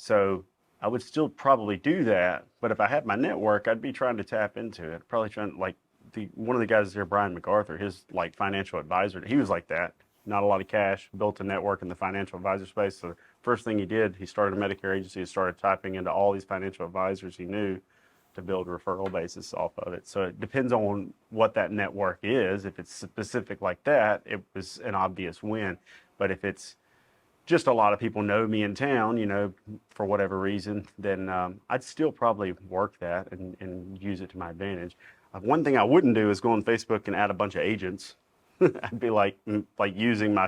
So I would still probably do that, but if I had my network, I'd be trying to tap into it. Probably trying like one of the guys here, Brian MacArthur, his like financial advisor, he was like that. Not a lot of cash, built a network in the financial advisor space. So the first thing he did, he started a Medicare agency and started typing into all these financial advisors he knew to build a referral basis off of it. So it depends on what that network is. If it's specific like that, it was an obvious win. But if it's just a lot of people know me in town, for whatever reason, then I'd still probably work that and use it to my advantage. One thing I wouldn't do is go on Facebook and add a bunch of agents. I'd be like using my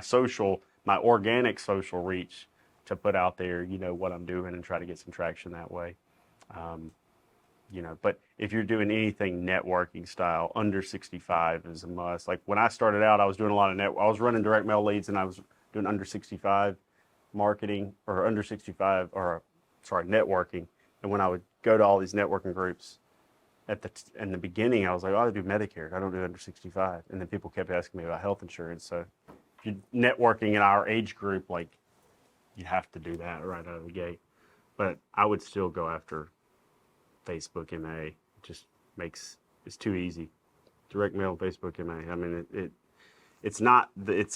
organic social reach to put out there, what I'm doing and try to get some traction that way. But if you're doing anything networking style, under 65 is a must. Like when I started out, I was doing a lot of I was running direct mail leads and I was doing under 65 marketing or under 65 or sorry, networking. And when I would go to all these networking groups in the beginning, I was like, oh, I do Medicare. I don't do under 65. And then people kept asking me about health insurance. So if you're networking in our age group, like you have to do that right out of the gate. But I would still go after Facebook MA. It just it's too easy. Direct mail, Facebook MA. I mean,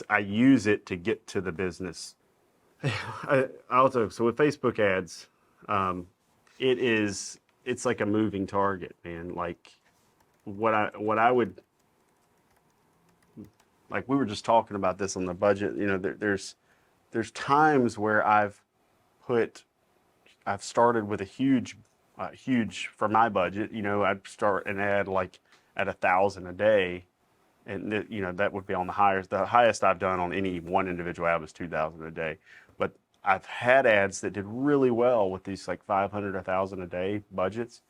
I use it to get to the business. So with Facebook ads, it's like a moving target, man. Like what I would, like we were just talking about this on the budget, there's times where I've started with a huge for my budget, I'd start an ad like at 1,000 a day. And that would be on the highest. The highest I've done on any one individual ad was 2,000 a day. But I've had ads that did really well with these like 500, 1,000 a day budgets.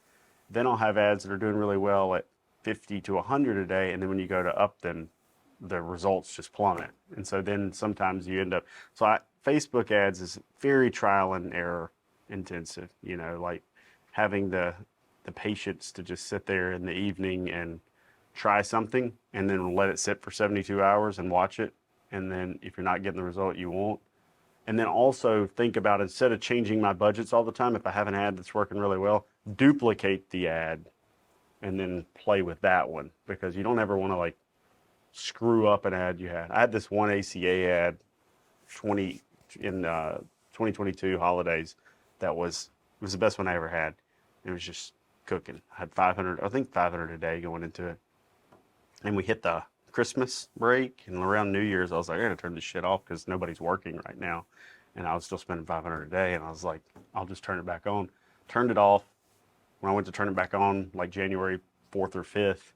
Then I'll have ads that are doing really well at 50 to 100 a day, and then when you go to up them, the results just plummet. And so then sometimes you end up. Facebook ads is very trial and error intensive. Like having the patience to just sit there in the evening and try something and then let it sit for 72 hours and watch it. And then if you're not getting the result you want, and then also think about, instead of changing my budgets all the time, if I have an ad that's working really well, duplicate the ad and then play with that one, because you don't ever want to like screw up an ad you had. I had this one ACA ad in 2022 holidays that was the best one I ever had. It was just cooking. I had 500 a day going into it. And we hit the Christmas break, and around New Year's, I was like, I gotta turn this shit off because nobody's working right now. And I was still spending 500 a day, and I was like, I'll just turn it back on. Turned it off. When I went to turn it back on, like January 4th or 5th,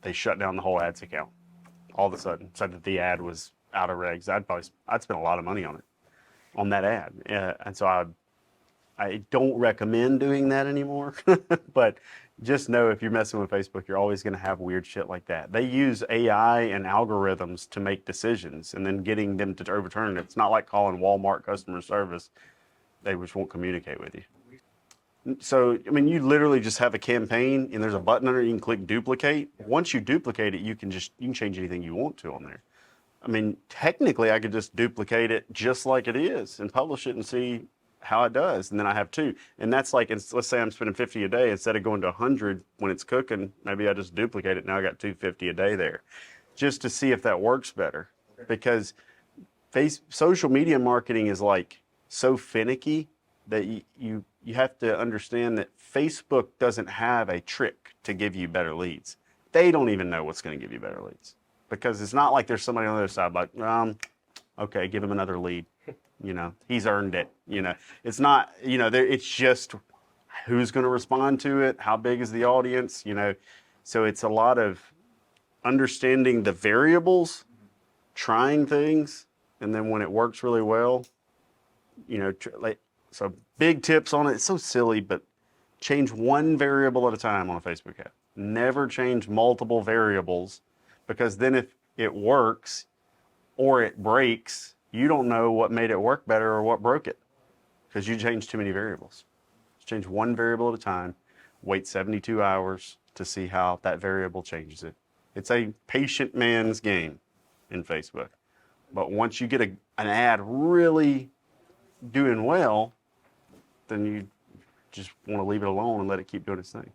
they shut down the whole ads account. All of a sudden, said that the ad was out of regs. I'd spent a lot of money on that ad. And so I don't recommend doing that anymore, but just know if you're messing with Facebook, you're always going to have weird shit like that. They use AI and algorithms to make decisions and then getting them to overturn it. It's not like calling Walmart customer service. They just won't communicate with you. So, I mean, you literally just have a campaign and there's a button under it, you can click duplicate. Once you duplicate it, you can change anything you want to on there. I mean, technically I could just duplicate it just like it is and publish it and see how it does. And then I have two. And that's like, let's say I'm spending 50 a day, instead of going to 100 when it's cooking, maybe I just duplicate it. Now I got 250 a day there, just to see if that works better. Because social media marketing is like so finicky that you have to understand that Facebook doesn't have a trick to give you better leads. They don't even know what's going to give you better leads, because it's not like there's somebody on the other side like, okay, give him another lead. He's earned it. It's not, it's just who's going to respond to it, how big is the audience, so it's a lot of understanding the variables, trying things, and then when it works really well, so big tips on it. It's so silly, but change one variable at a time on a Facebook ad. Never change multiple variables, because then if it works or it breaks, you don't know what made it work better or what broke it, because you changed too many variables. Just change one variable at a time. Wait 72 hours to see how that variable changes it. It's a patient man's game in Facebook. But once you get an ad really doing well, then you just want to leave it alone and let it keep doing its thing.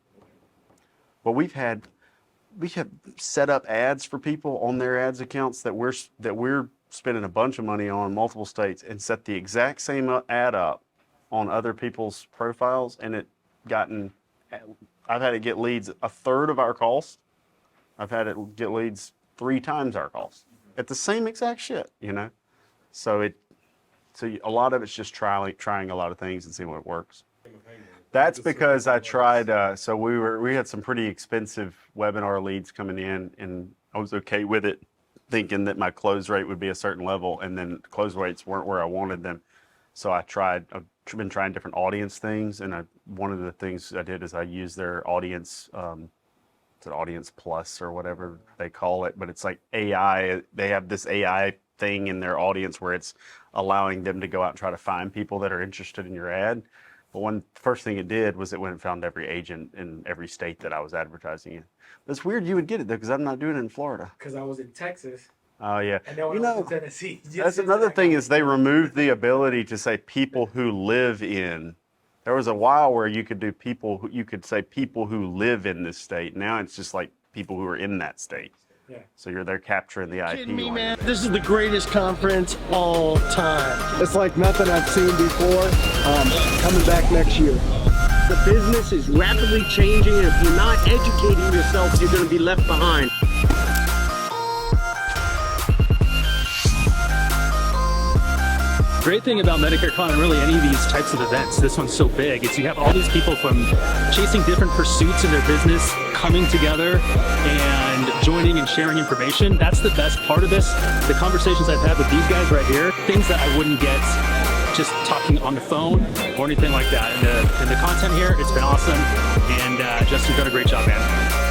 But we have set up ads for people on their ads accounts that we're spending a bunch of money on in multiple states, and set the exact same ad up on other people's profiles, and I've had it get leads a third of our cost. I've had it get leads 3 times our cost at the same exact shit, you know? So a lot of it's just trying a lot of things and seeing what works. That's because I tried, so we had some pretty expensive webinar leads coming in, and I was okay with it, thinking that my close rate would be a certain level, and then close rates weren't where I wanted them. So I've been trying different audience things, and one of the things I did is I used their audience, it's an Audience Plus or whatever they call it, but it's like AI. They have this AI thing in their audience where it's allowing them to go out and try to find people that are interested in your ad. But first thing it did was it went and found every agent in every state that I was advertising in. But it's weird you would get it though, because I'm not doing it in Florida. Because I was in Texas. Oh yeah. And then when I was in Tennessee. That's another thing, is they removed the ability to say people who live in. There was a while where you could do you could say people who live in this state. Now it's just like people who are in that state. Yeah. So they're capturing the IP. Kidding me, man? This is the greatest conference all time. It's like nothing I've seen before. Coming back next year. The business is rapidly changing, and if you're not educating yourself, you're going to be left behind. Great thing about Medicare Con and really any of these types of events, this one's so big, is you have all these people from chasing different pursuits in their business coming together and joining and sharing information. That's the best part of this. The conversations I've had with these guys right here, things that I wouldn't get just talking on the phone or anything like that. And the content here, it's been awesome. And Justin's done a great job, man.